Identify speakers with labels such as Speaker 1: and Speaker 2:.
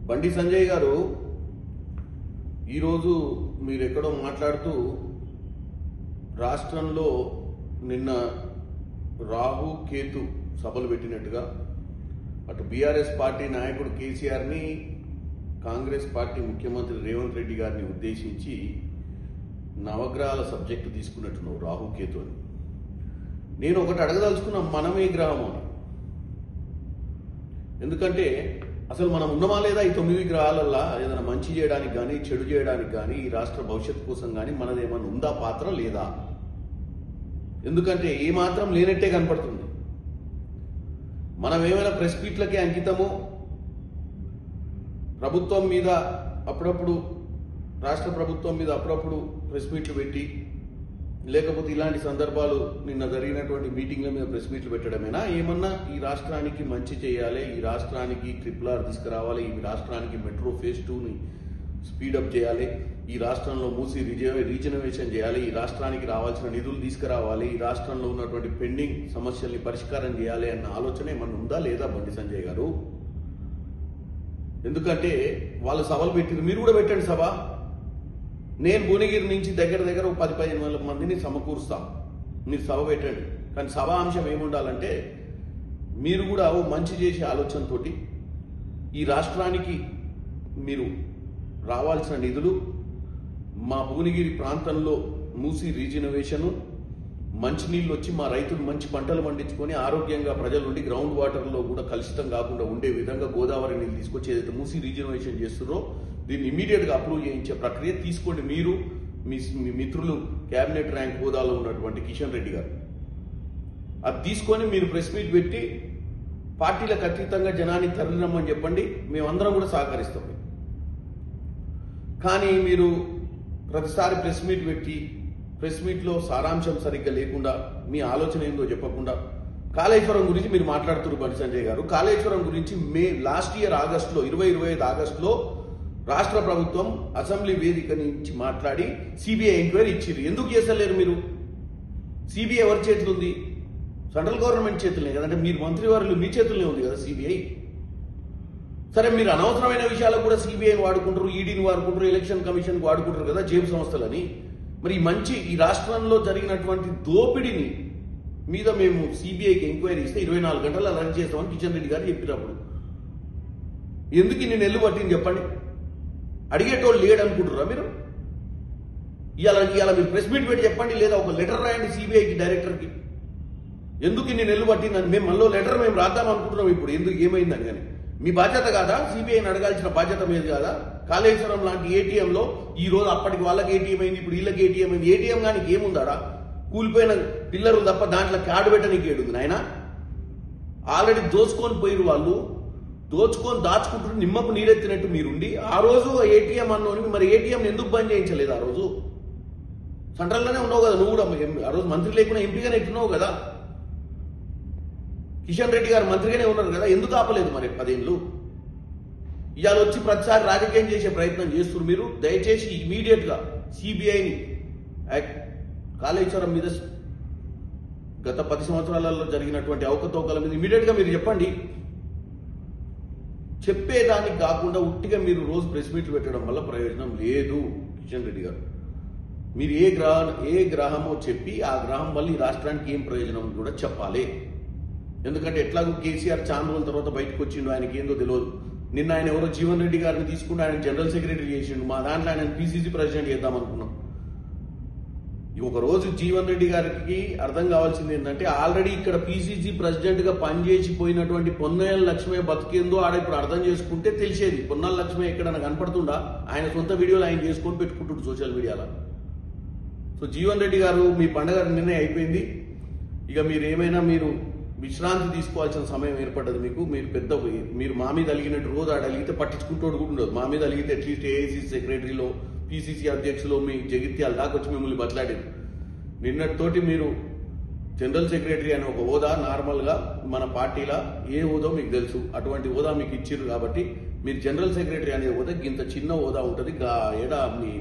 Speaker 1: బండి సంజయ్ గారు ఈరోజు మీరు ఎక్కడో మాట్లాడుతూ రాష్ట్రంలో నిన్న రాహు కేతు సభలు పెట్టినట్టుగా అటు బీఆర్ఎస్ పార్టీ నాయకుడు కేసీఆర్ని కాంగ్రెస్ పార్టీ ముఖ్యమంత్రి రేవంత్ రెడ్డి గారిని ఉద్దేశించి నవగ్రహాల సబ్జెక్టు తీసుకున్నట్టున్నావు రాహు కేతు అని. నేను ఒకటి అడగదలుచుకున్న మనమే గ్రహము అని. ఎందుకంటే అసలు మనం ఉన్నామా లేదా ఈ 9 గ్రహాలల్లో ఏదైనా మంచి చేయడానికి కానీ చెడు చేయడానికి కానీ ఈ రాష్ట్ర భవిష్యత్తు కోసం కానీ మనదేమన్నా ఉందా పాత్ర లేదా? ఎందుకంటే ఏమాత్రం లేనట్టే కనపడుతుంది. మనం ఏమైనా ప్రెస్ మీట్లకే అంకితమో, ప్రభుత్వం మీద అప్పుడప్పుడు రాష్ట్ర ప్రభుత్వం మీద అప్పుడప్పుడు ప్రెస్ మీట్లు పెట్టి, లేకపోతే ఇలాంటి సందర్భాలు నిన్న జరిగినటువంటి మీటింగ్ల మీద ప్రెస్ మీట్లు పెట్టడమేనా? ఏమన్నా ఈ రాష్ట్రానికి మంచి చేయాలి, ఈ రాష్ట్రానికి RRR తీసుకురావాలి, ఈ రాష్ట్రానికి మెట్రో ఫేజ్ 2ని స్పీడప్ చేయాలి, ఈ రాష్ట్రంలో మూసి రీజనరేషన్ చేయాలి, ఈ రాష్ట్రానికి రావాల్సిన నిధులు తీసుకురావాలి, ఈ రాష్ట్రంలో ఉన్నటువంటి పెండింగ్ సమస్యల్ని పరిష్కారం చేయాలి అన్న ఆలోచన ఏమన్నా ఉందా లేదా బండి సంజయ్ గారు? ఎందుకంటే వాళ్ళు సభలు పెట్టింది, మీరు కూడా పెట్టండి సభ. నేను భువనగిరి నుంచి దగ్గర 10-15 మందిని సమకూరుస్తాం, మీరు సభ పెట్టండి. కానీ సభ అంశం ఏముండాలంటే మీరు కూడా మంచి చేసే ఆలోచనతోటి ఈ రాష్ట్రానికి మీరు రావాల్సిన నిధులు, మా భువనగిరి ప్రాంతంలో మూసి రీజనరేషను, మంచినీళ్ళు వచ్చి మా రైతులు మంచి పంటలు పండించుకొని ఆరోగ్యంగా ప్రజల నుండి గ్రౌండ్ వాటర్లో కూడా కలుషితం కాకుండా ఉండే విధంగా గోదావరి నీళ్ళు తీసుకొచ్చి ఏదైతే మూసి రీజనరేషన్ చేస్తున్నారో దీన్ని ఇమీడియట్గా అప్రూవ్ చేయించే ప్రక్రియ తీసుకోండి. మీరు మీ మిత్రులు క్యాబినెట్ ర్యాంక్ హోదాలో ఉన్నటువంటి కిషన్ రెడ్డి గారు అది తీసుకొని మీరు ప్రెస్ మీట్ పెట్టి పార్టీలకు అతీతంగా జనాన్ని తరలిరమ్మని చెప్పండి, మేమందరం కూడా సహకరిస్తాం. కానీ మీరు ప్రతిసారి ప్రెస్ మీట్ పెట్టి ప్రెస్ మీట్లో సారాంశం సరిగ్గా లేకుండా, మీ ఆలోచన ఏందో చెప్పకుండా కాళేశ్వరం గురించి మీరు మాట్లాడుతున్నారు బండి సంజయ్ గారు. కాళేశ్వరం గురించి లాస్ట్ ఇయర్ ఆగస్టులో 2025 ఆగస్టులో రాష్ట్ర ప్రభుత్వం అసెంబ్లీ వేదిక నుంచి మాట్లాడి సిబిఐ ఎంక్వైరీ ఇచ్చారు. ఎందుకు చేస్తలేరు మీరు? సిబిఐ ఎవరి చేతులు ఉంది? సెంట్రల్ గవర్నమెంట్ చేతులనే కదంటే, మీరు మంత్రివర్యులు మీ చేతుల్లోనే ఉంది కదా సిబిఐ. సరే, మీరు అనవసరమైన విషయాలకు కూడా సిబిఐని వాడుకుంటారు, ఈడీని వాడుకుంటారు, ఎలక్షన్ కమిషన్కి వాడుకుంటారు కదా జేబు సంస్థలని. మరి ఈ రాష్ట్రంలో జరిగినటువంటి దోపిడీని మీద మేము సిబిఐకి ఎంక్వైరీ ఇస్తే 24 గంటలు రన్ చేస్తామని కిషన్ రెడ్డి గారు చెప్పినప్పుడు ఎందుకు ఇన్ని నెలలు పట్టింది చెప్పండి? అడిగేటోళ్ళు లేడు అనుకుంటున్నారా మీరు? ఇవాళ మీరు ప్రెస్ మీట్ పెట్టి చెప్పండి, లేదా ఒక లెటర్ రాయండి సిబిఐకి డైరెక్టర్కి. ఎందుకు ఇన్ని నెలలు పట్టిందని మేము మనలో లెటర్ మేము రాద్దాం అనుకుంటున్నాం. ఇప్పుడు ఎందుకు ఏమైందని కానీ మీ బాధ్యత కాదా? సిబిఐని అడగాల్సిన బాధ్యత మీద కాదా? కాళేశ్వరం లాంటి ఏటీఎంలో ఈ రోజు అప్పటికి వాళ్ళకి ఏటీఎం అయింది, ఇప్పుడు వీళ్ళకి ఏటీఎం అయింది. ఏటీఎం కానీ ఏముందాడా? కూలిపోయిన పిల్లలు తప్ప దాంట్లో కార్డు పెట్టడానికి ఏడుంది నాయన. ఆల్రెడీ దోచుకొని పోయిరు వాళ్ళు, దోచుకొని దాచుకుంటుంటే నిమ్మకు నీరెత్తినట్టు మీరుండి ఆ రోజు ఏటీఎం అన్నోనికి మరి ఏటీఎం ఎందుకు బంద్ చేయించలేదు? ఆ రోజు సెంట్రల్లోనే ఉన్నావు కదా నువ్వు కూడా, ఆ రోజు మంత్రి లేకుండా ఎంపీగానే ఎట్టున్నావు కదా. కిషన్ రెడ్డి గారు మంత్రిగానే ఉన్నారు కదా, ఎందుకు ఆపలేదు మరి 10 ఏళ్ళు? ఇవాళ వచ్చి ప్రతిసారి రాజకీయం చేసే ప్రయత్నం చేస్తున్నారు మీరు. దయచేసి ఇమీడియట్గా సిబిఐని కాళేశ్వరం మీద గత 10 సంవత్సరాలలో జరిగినటువంటి అవకతవకల మీద ఇమీడియట్గా మీరు చెప్పండి. చెప్పేదానికి కాకుండా ఉట్టిగా మీరు రోజు ప్రెస్ మీట్లు పెట్టడం వల్ల ప్రయోజనం లేదు. కిషన్ రెడ్డి గారు, మీరు ఏ గ్రహమో చెప్పి ఆ గ్రహం వల్ల ఈ రాష్ట్రానికి ఏం ప్రయోజనం కూడా చెప్పాలి. ఎందుకంటే ఎట్లాగో కేసీఆర్ చాలా రోజుల తర్వాత బయటకు వచ్చిండు, ఆయనకి ఏందో తెలియదు. నిన్న ఆయన ఎవరో జీవన్ రెడ్డి గారిని తీసుకుంటూ ఆయన జనరల్ సెక్రటరీ చేసిండు. మా దాంట్లో ఆయన పిసిసి ప్రెసిడెంట్ చేద్దాం అనుకున్నాం. ఒక రోజు జీవన్ రెడ్డి గారికి అర్థం కావాల్సింది ఏంటంటే, ఆల్రెడీ ఇక్కడ పిసిసి ప్రెసిడెంట్ గా పనిచేసిపోయినటువంటి పొన్నాల లక్ష్మే బతికేందో ఆడ ఇప్పుడు అర్థం చేసుకుంటే తెలిసేది. పొన్నాల లక్ష్మే ఎక్కడన్నా కనపడుతుండా? ఆయన సొంత వీడియోలు ఆయన చేసుకొని పెట్టుకుంటుండు సోషల్ మీడియాలో. సో జీవన్ రెడ్డి గారు, మీ పండగ నిన్నే అయిపోయింది. ఇక మీరు విశ్రాంతి తీసుకోవాల్సిన సమయం ఏర్పడ్డది మీకు. మీరు మా మీద అలిగినట్టు రోజు ఆడ అలిగితే పట్టించుకుంటోడు కూడా ఉండదు. మా మీద అలిగితే అట్లీస్ట్ ఏఐసిసి సెక్రటరీలో, పిసిసి అధ్యక్షులు మీ జగిత్యాల దాకా వచ్చి మిమ్మల్ని బతలాడారు. నిన్నటితోటి మీరు జనరల్ సెక్రటరీ అనే ఒక హోదా నార్మల్గా మన పార్టీలో ఏ హోదా మీకు తెలుసు, అటువంటి హోదా మీకు ఇచ్చిర్రు. కాబట్టి మీరు జనరల్ సెక్రటరీ అనే హోదా ఇంత చిన్న హోదా ఉంటుంది. మీ